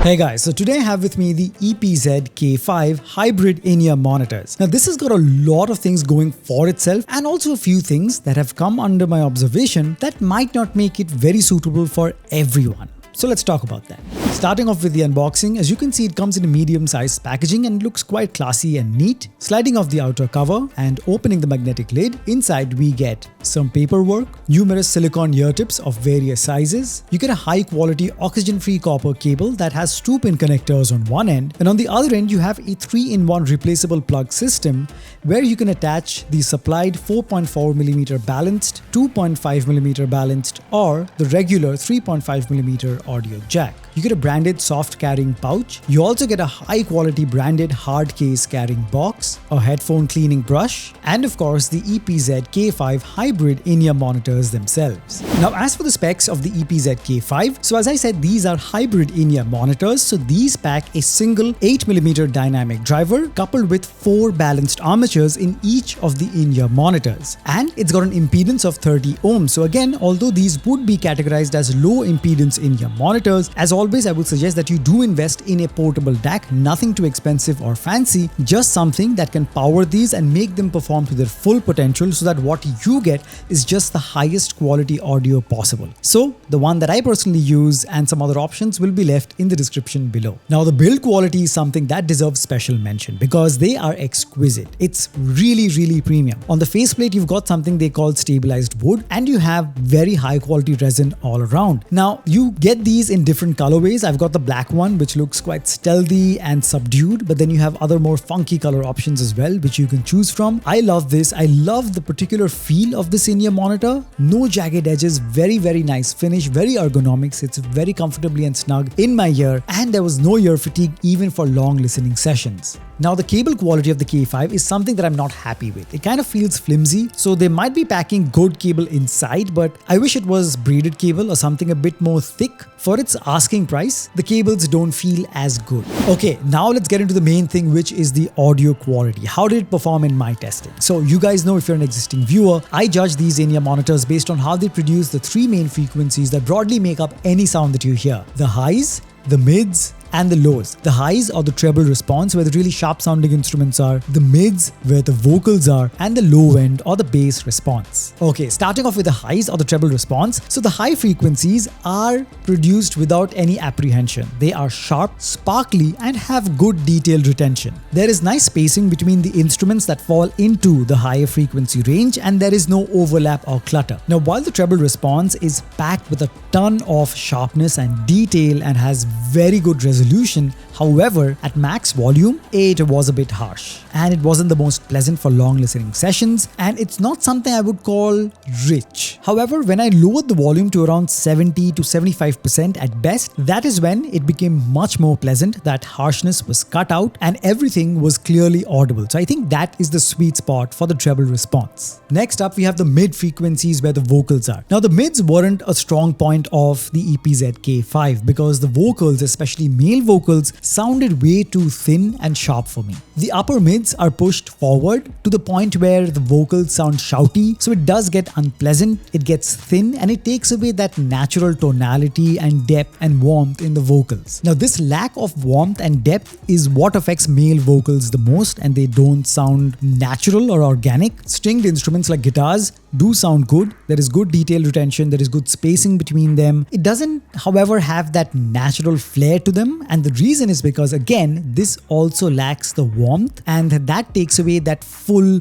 Hey guys, so today I have with me the EPZ K5 Hybrid IEM monitors. Now this has got a lot of things going for itself and also a few things that have come under my observation that might not make it very suitable for everyone. So let's talk about that. Starting off with the unboxing, as you can see it comes in a medium-sized packaging and looks quite classy and neat. Sliding off the outer cover and opening the magnetic lid, inside we get some paperwork, numerous silicone ear tips of various sizes. You get a high-quality oxygen-free copper cable that has 2-pin connectors on one end, and on the other end you have a 3-in-1 replaceable plug system where you can attach the supplied 4.4mm balanced, 2.5mm balanced, or the regular 3.5mm audio jack. You get a branded soft carrying pouch. You also get a high quality branded hard case carrying box, a headphone cleaning brush, and of course the EPZ K5 Hybrid IEM monitors themselves. Now as for the specs of the EPZ K5, so as I said, these are hybrid IEM monitors, so these pack a single 8mm dynamic driver coupled with 4 balanced armatures in each of the IEM monitors. And it's got an impedance of 30 ohms. So again, although these would be categorized as low impedance IEM monitors, as always I would suggest that you do invest in a portable DAC, nothing too expensive or fancy, just something that can power these and make them perform to their full potential so that what you get is just the highest quality audio possible. So the one that I personally use and some other options will be left in the description below. Now the build quality is something that deserves special mention because they are exquisite. It's really premium. On the faceplate you've got something they call stabilized wood and you have very high quality resin all around. Now you get these in different colorways. I've got the black one which looks quite stealthy and subdued, but then you have other more funky color options as well which you can choose from. I love this. I love the particular feel of this IEM monitor. No jagged edges, very nice finish, very ergonomic, sits very comfortably and snug in my ear, and there was no ear fatigue even for long listening sessions. Now the cable quality of the K5 is something that I'm not happy with. It kind of feels flimsy, so they might be packing good cable inside, but I wish it was braided cable or something a bit more thick. For its asking price, the cables don't feel as good. Okay, now let's get into the main thing, which is the audio quality. How did it perform in my testing? So you guys know, if you're an existing viewer, I judge these IEM monitors based on how they produce the 3 main frequencies that broadly make up any sound that you hear: the highs, the mids, and the lows. The highs are the treble response where the really sharp sounding instruments are, the mids where the vocals are, and the low end or the bass response. Okay, starting off with the highs or the treble response. So the high frequencies are produced without any apprehension. They are sharp, sparkly, and have good detailed retention. There is nice spacing between the instruments that fall into the higher frequency range, and there is no overlap or clutter. Now while the treble response is packed with a ton of sharpness and detail and has very good resolution, however, at max volume, it was a bit harsh and it wasn't the most pleasant for long listening sessions, and it's not something I would call rich. However, when I lowered the volume to around 70 to 75% at best, that is when it became much more pleasant. That harshness was cut out and everything was clearly audible. So I think that is the sweet spot for the treble response. Next up, we have the mid frequencies where the vocals are. Now the mids weren't a strong point of the EPZ K5 because the vocals, especially male vocals, sounded way too thin and sharp for me. The upper mids are pushed forward to the point where the vocals sound shouty, so it does get unpleasant, it gets thin, and it takes away that natural tonality and depth and warmth in the vocals. Now this lack of warmth and depth is what affects male vocals the most, and they don't sound natural or organic. Stringed instruments like guitars do sound good. There is good detail retention, there is good spacing between them. It doesn't, however, have that natural flair to them, and the reason is because, again, this also lacks the warmth, and that takes away that full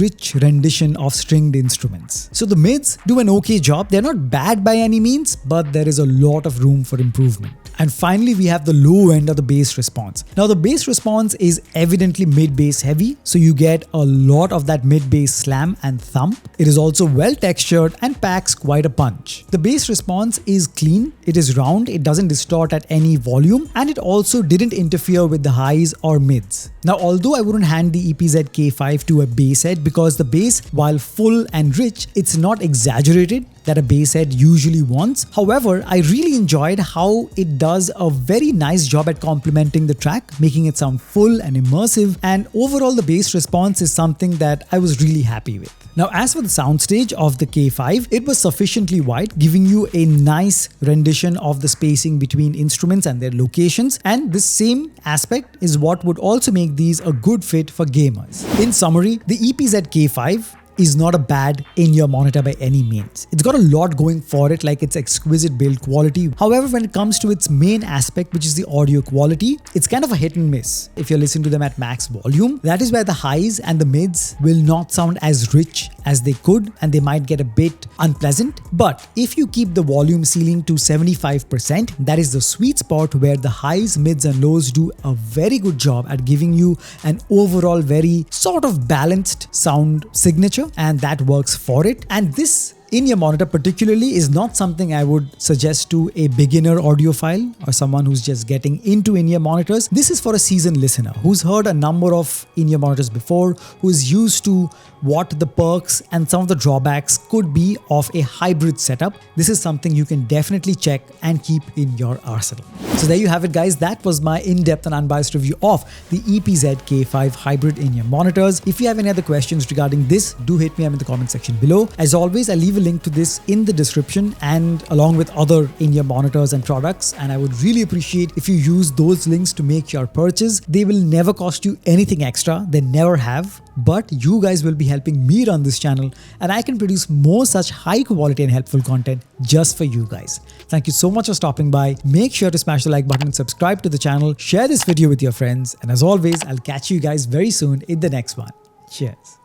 rich rendition of stringed instruments. So the mids do an okay job. They're not bad by any means, but there is a lot of room for improvement. And finally, we have the low end of the bass response. Now the bass response is evidently mid-bass heavy, so you get a lot of that mid-bass slam and thump. It is also well textured and packs quite a punch. The bass response is clean, it is round, it doesn't distort at any volume, and it also didn't interfere with the highs or mids. Now although I wouldn't hand the EPZ K5 to a bass head because the bass, while full and rich, it's not exaggerated. that a bass head usually wants. However, I really enjoyed how it does a very nice job at complementing the track, making it sound full and immersive, and overall the bass response is something that I was really happy with. Now, as for the soundstage of the K5, it was sufficiently wide, giving you a nice rendition of the spacing between instruments and their locations, and this same aspect is what would also make these a good fit for gamers. In summary, the EPZ K5 is not a bad in-ear monitor by any means. It's got a lot going for it, like its exquisite build quality. However, when it comes to its main aspect, which is the audio quality, it's kind of a hit and miss. If you're listening to them at max volume, that is where the highs and the mids will not sound as rich as they could, and they might get a bit unpleasant. But if you keep the volume ceiling to 75%, that is the sweet spot where the highs, mids and lows do a very good job at giving you an overall very sort of balanced sound signature, and that works for it. And this in-ear monitor particularly is not something I would suggest to a beginner audiophile or someone who's just getting into in-ear monitors. This is for a seasoned listener who's heard a number of in-ear monitors before, who is used to what the perks and some of the drawbacks could be of a hybrid setup. This is something you can definitely check and keep in your arsenal. So there you have it, guys. That was my in-depth and unbiased review of the EPZ K5 Hybrid in-ear monitors. If you have any other questions regarding this, do hit me up in the comment section below. As always, I'll leave a link to this in the description and along with other in-ear monitors and products, and I would really appreciate if you use those links to make your purchase. They will never cost you anything extra, they never have, but you guys will be helping me run this channel and I can produce more such high quality and helpful content just for you guys. Thank you so much for stopping by. Make sure to smash the like button and subscribe to the channel, share this video with your friends, and as always, I'll catch you guys very soon in the next one. Cheers.